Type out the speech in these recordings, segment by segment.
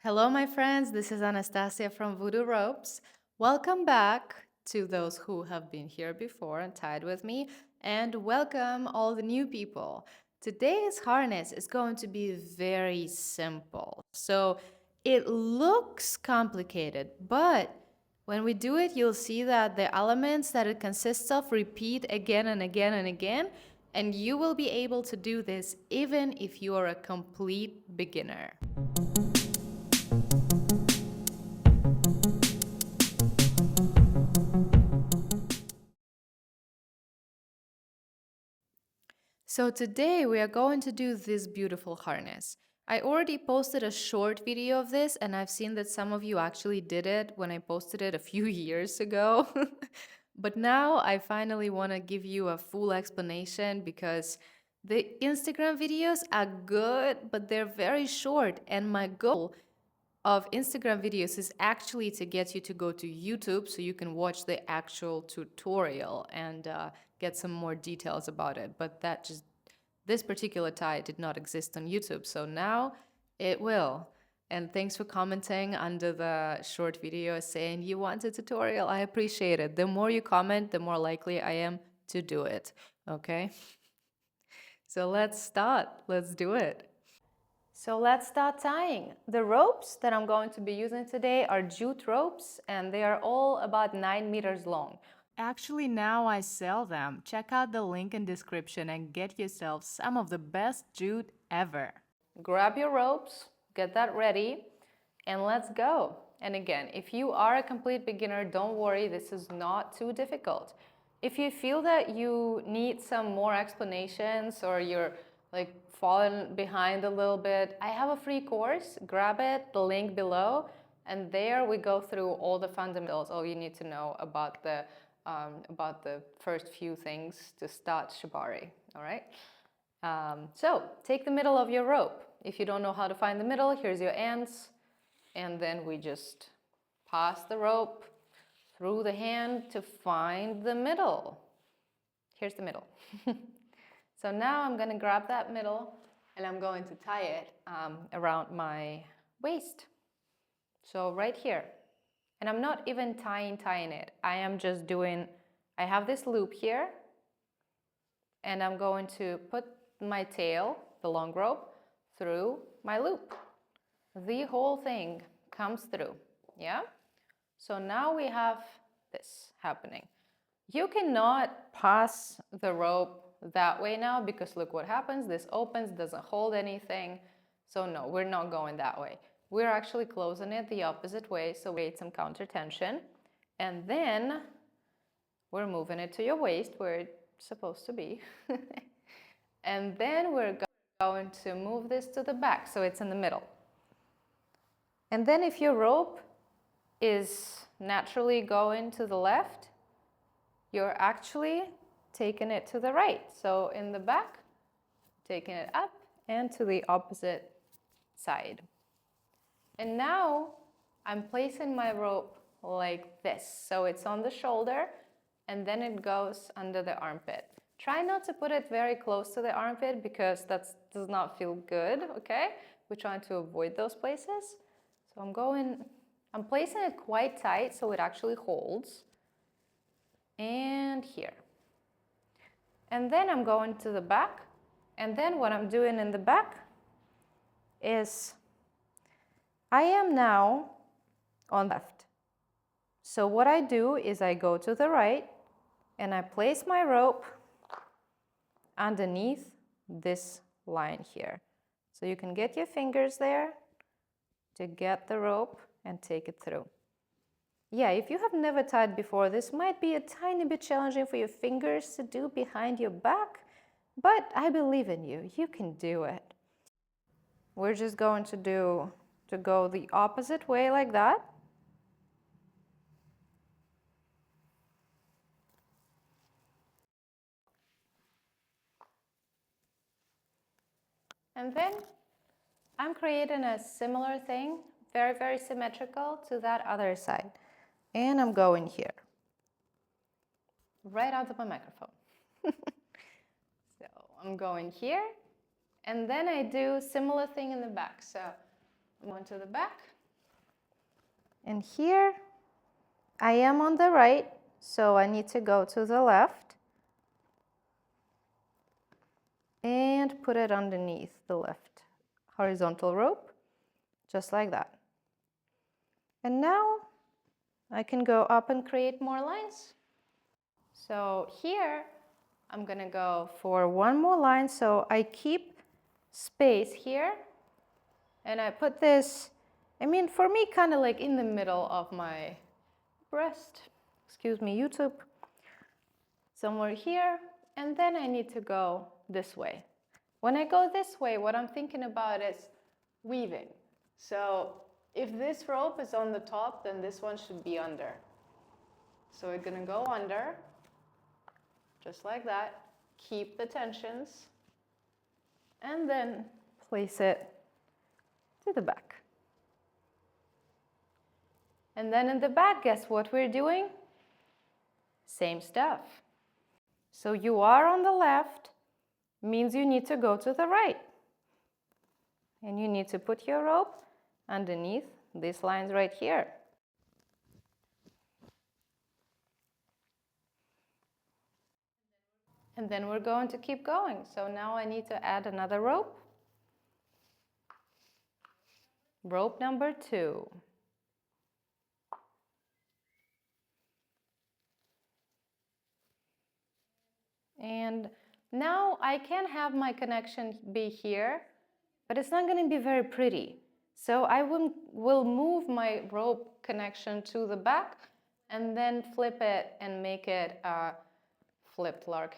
Hello, my friends. This is Anastasia from Voodoo Ropes. Welcome back to those who have been here before and tied with me, and welcome all the new people. Today's harness is going to be very simple. So it looks complicated, but when we do it, you'll see that the elements that it consists of repeat again and again and again, and you will be able to do this even if you are a complete beginner. So today we are going to do this beautiful harness. I already posted a short video of this, and I've seen that some of you actually did it when I posted it a few years ago. But now I finally want to give you a full explanation because the Instagram videos are good, but they're very short, and my goal of Instagram videos is actually to get you to go to YouTube so you can watch the actual tutorial and get some more details about it. But this particular tie did not exist on YouTube, so now it will. And thanks for commenting under the short video saying you want a tutorial. I appreciate it. The more you comment, the more likely I am to do it. Okay? So let's start. Let's do it. So let's start tying. The ropes that I'm going to be using today are jute ropes, and they are all about 9 meters long. Actually, now I sell them. Check out the link in description and get yourself some of the best jute ever. Grab your ropes, get that ready, and let's go. And again, if you are a complete beginner, don't worry, this is not too difficult. If you feel that you need some more explanations or you're like fallen behind a little bit, I have a free course. Grab it, the link below, and there we go through all the fundamentals, all you need to know about the first few things to start Shibari, all right? So take the middle of your rope. If you don't know how to find the middle, here's your ends, and then we just pass the rope through the hand to find the middle. Here's the middle. So now I'm going to grab that middle and I'm going to tie it around my waist. So right here. And I'm not even tying it. I am just doing, I have this loop here, and I'm going to put my tail, the long rope, through my loop. The whole thing comes through, yeah? So now we have this happening. You cannot pass the rope that way now because look what happens. This opens, doesn't hold anything. So no, we're not going that way. We're actually closing it the opposite way, so we create some counter tension. And then we're moving it to your waist where it's supposed to be. And then we're going to move this to the back so it's in the middle. And then if your rope is naturally going to the left, you're actually taking it to the right. So in the back, taking it up and to the opposite side. And now I'm placing my rope like this. So it's on the shoulder and then it goes under the armpit. Try not to put it very close to the armpit because that does not feel good, okay? We're trying to avoid those places. So I'm placing it quite tight so it actually holds. And here. And then I'm going to the back. And then what I'm doing in the back is I am now on the left. So what I do is I go to the right and I place my rope underneath this line here. So you can get your fingers there to get the rope and take it through. Yeah, if you have never tied before, this might be a tiny bit challenging for your fingers to do behind your back, but I believe in you. You can do it. We're just going to go the opposite way like that. And then I'm creating a similar thing, very, very symmetrical to that other side. And I'm going here, right out of my microphone. So I'm going here, and then I do similar thing in the back. So One to the back. And here I am on the right, so I need to go to the left and put it underneath the left horizontal rope, just like that. And now I can go up and create more lines. So here I'm gonna go for one more line, so I keep space here and I put this, I mean, for me, kind of like in the middle of my breast, excuse me, YouTube, somewhere here, and then I need to go this way. When I go this way, what I'm thinking about is weaving. So if this rope is on the top, then this one should be under. So we're gonna go under, just like that, keep the tensions, and then place it to the back. And then in the back, guess what we're doing? Same stuff. So you are on the left, means you need to go to the right. And you need to put your rope underneath these lines right here. And then we're going to keep going. So now I need to add another rope. Rope number 2. And now I can have my connection be here, but it's not going to be very pretty. So I will move my rope connection to the back and then flip it and make it flipped lark's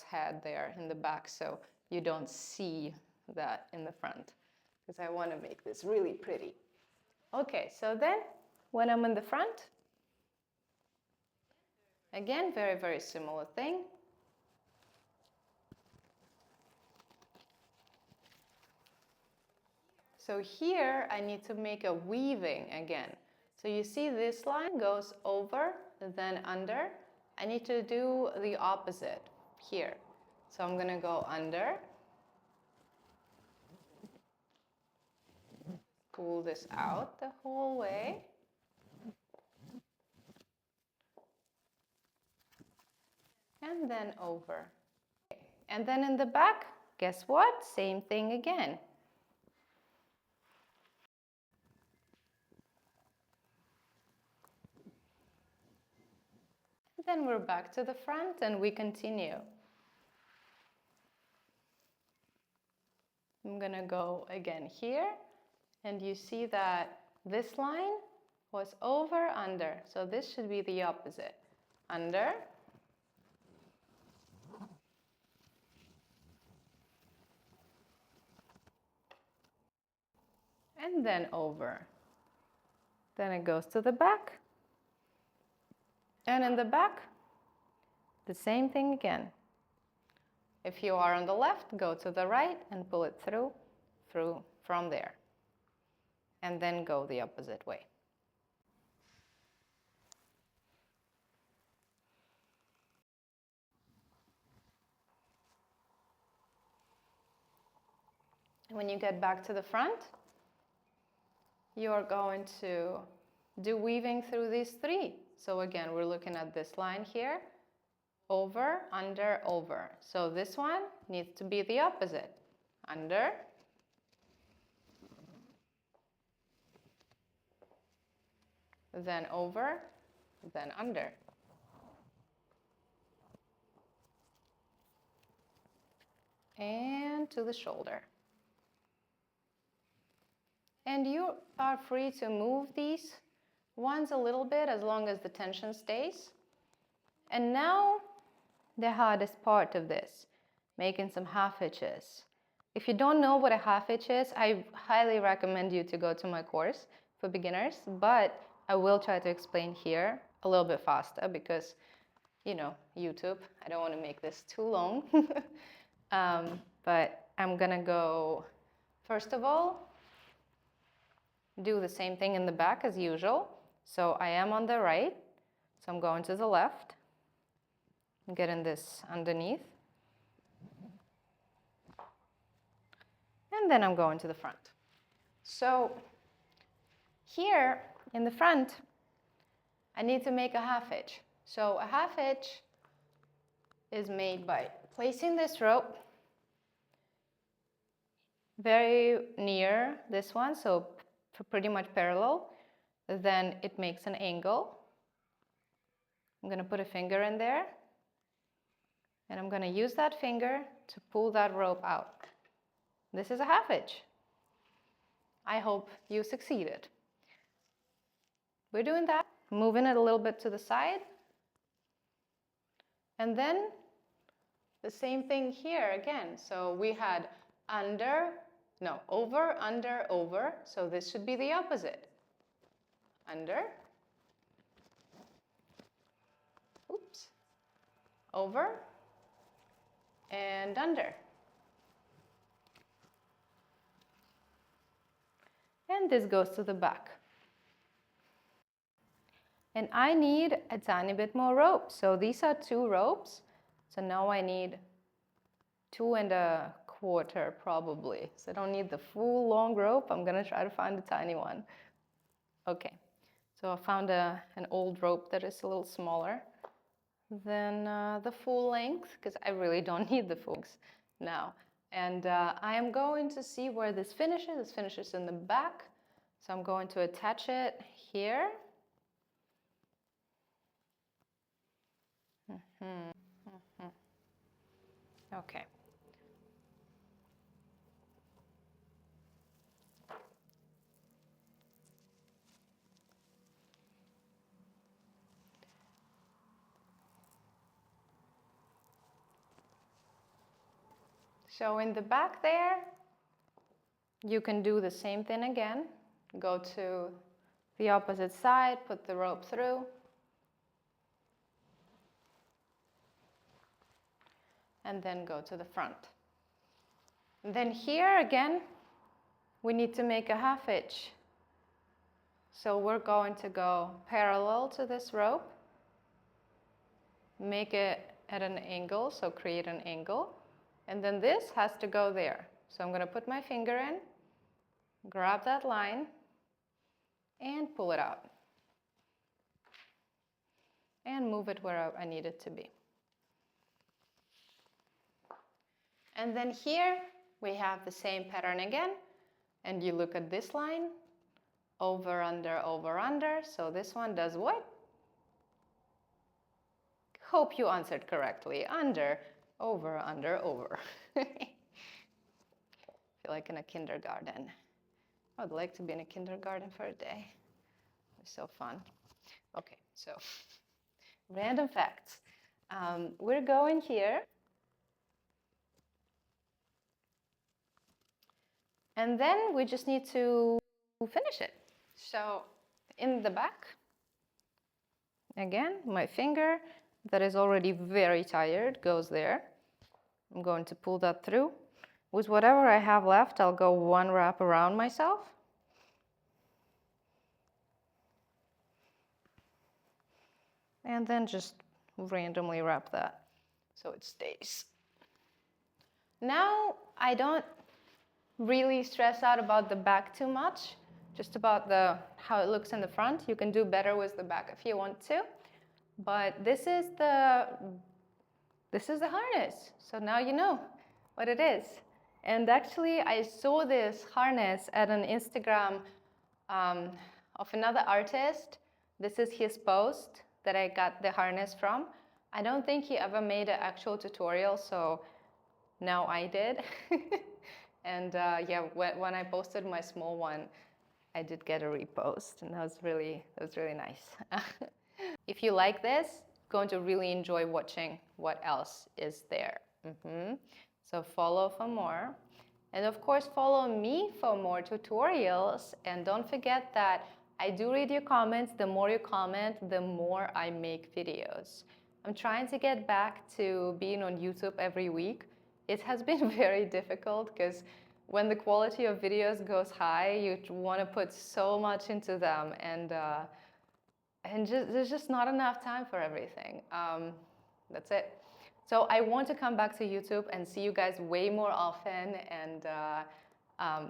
head there in the back, so you don't see that in the front, because I want to make this really pretty. Okay, so then when I'm in the front, again, very, very similar thing. So here I need to make a weaving again. So you see this line goes over, then under. I need to do the opposite here. So I'm gonna go under, pull this out the whole way, and then over. And then in the back, guess what? Same thing again. Then we're back to the front and we continue. I'm gonna go again here, and you see that this line was over, under. So this should be the opposite. Under, and then over. Then it goes to the back. And in the back, the same thing again. If you are on the left, go to the right and pull it through from there. And then go the opposite way. When you get back to the front, you're going to do weaving through these 3. So again, we're looking at this line here, over, under, over. So this one needs to be the opposite. Under, then over, then under. And to the shoulder. And you are free to move these ones a little bit as long as the tension stays. And now the hardest part of this, making some half hitches. If you don't know what a half hitch is, I highly recommend you to go to my course for beginners, but I will try to explain here a little bit faster because, you know, YouTube, I don't want to make this too long. But I'm gonna go, first of all, do the same thing in the back as usual. So I am on the right, so I'm going to the left, getting this underneath, and then I'm going to the front. So here in the front, I need to make a half hitch. So a half hitch is made by placing this rope very near this one, so pretty much parallel. Then it makes an angle. I'm going to put a finger in there, and I'm going to use that finger to pull that rope out. This is a half hitch. I hope you succeeded. We're doing that, moving it a little bit to the side. And then the same thing here again. So we had over, under, over. So this should be the opposite. Under, oops, over, and under. And this goes to the back. And I need a tiny bit more rope. So these are 2 ropes. So now I need 2 1/4 probably. So I don't need the full long rope. I'm gonna try to find a tiny one. Okay, so I found an old rope that is a little smaller than the full length, because I really don't need the full length now. And I am going to see where this finishes. This finishes in the back. So I'm going to attach it here. Okay. So in the back there, you can do the same thing again. Go to the opposite side, put the rope through. And then go to the front. And then here again, we need to make a half hitch. So we're going to go parallel to this rope, make it at an angle, so create an angle. And then this has to go there. So I'm going to put my finger in, grab that line, and pull it out. And move it where I need it to be. And then here we have the same pattern again. And you look at this line, over, under. So this one does what? Hope you answered correctly. Under, over. I feel like in a kindergarten. I would like to be in a kindergarten for a day. It's so fun. Okay, so random facts. We're going here. And then we just need to finish it. So in the back, again, my finger that is already very tired goes there. I'm going to pull that through. With whatever I have left, I'll go 1 wrap around myself. And then just randomly wrap that so it stays. Now I don't really stress out about the back too much, just about how it looks in the front. You can do better with the back if you want to, but this is the harness. So now you know what it is. And actually, I saw this harness at an Instagram of another artist. This is his post that I got the harness from. I don't think he ever made an actual tutorial, so now I did. And yeah, when I posted my small one, I did get a repost, and that was really nice. If you like this, you're going to really enjoy watching what else is there. So follow for more. And of course, follow me for more tutorials. And don't forget that I do read your comments. The more you comment, the more I make videos. I'm trying to get back to being on YouTube every week. It has been very difficult because when the quality of videos goes high, you want to put so much into them, and there's just not enough time for everything. That's it. So I want to come back to YouTube and see you guys way more often, and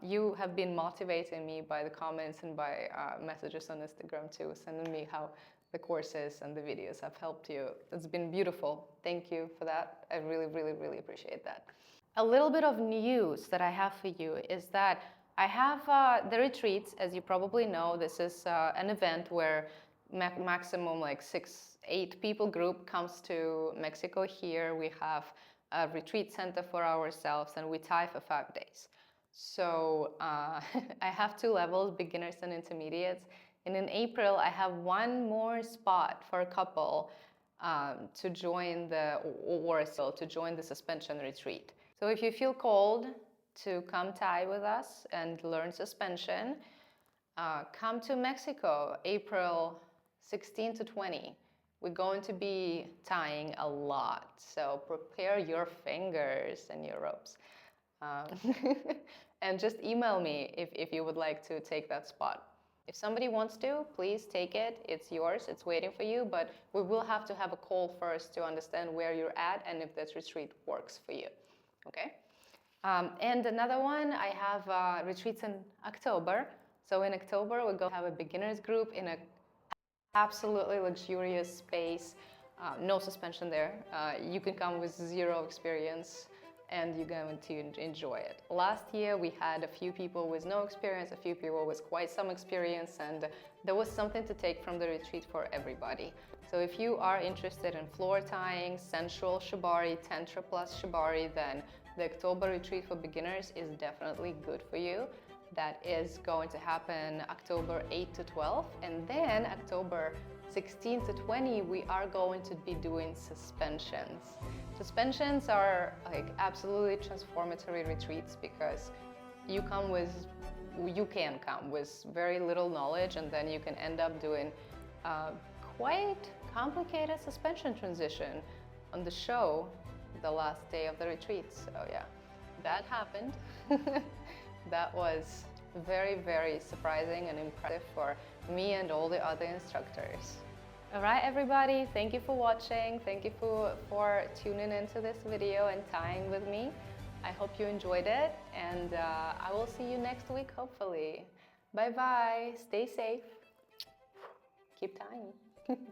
You have been motivating me by the comments and by messages on Instagram too, sending me how the courses and the videos have helped you. It's been beautiful. Thank you for that. I really, really, really appreciate that. A little bit of news that I have for you is that I have the retreats. As you probably know, this is an event where maximum like 6-8 people group comes to Mexico. Here we have a retreat center for ourselves, and we tie for 5 days. So I have 2 levels, beginners and intermediates. And in April, I have 1 more spot for a couple to join to join the suspension retreat. So if you feel called to come tie with us and learn suspension, come to Mexico, April 16 to 20. We're going to be tying a lot, so prepare your fingers and your ropes. And just email me if you would like to take that spot. If somebody wants to, please take it. It's yours, it's waiting for you, but we will have to have a call first to understand where you're at and if this retreat works for you, okay? And another one, I have retreats in October. So in October, we're going to have a beginners group in an absolutely luxurious space. No suspension there. You can come with 0 experience and you're going to enjoy it. Last year, we had a few people with no experience, a few people with quite some experience, and there was something to take from the retreat for everybody. So if you are interested in floor tying, sensual Shibari, Tantra plus Shibari, then the October retreat for beginners is definitely good for you. That is going to happen October 8 to 12, and then October 16 to 20, we are going to be doing suspensions. Suspensions are like absolutely transformatory retreats because you can come with very little knowledge, and then you can end up doing quite complicated suspension transition on the show the last day of the retreat. So yeah, that happened. That was very, very surprising and impressive for me and all the other instructors. All right, everybody, thank you for watching. Thank you for tuning into this video and tying with me. I hope you enjoyed it, and I will see you next week, hopefully. Bye-bye. Stay safe. Keep tying.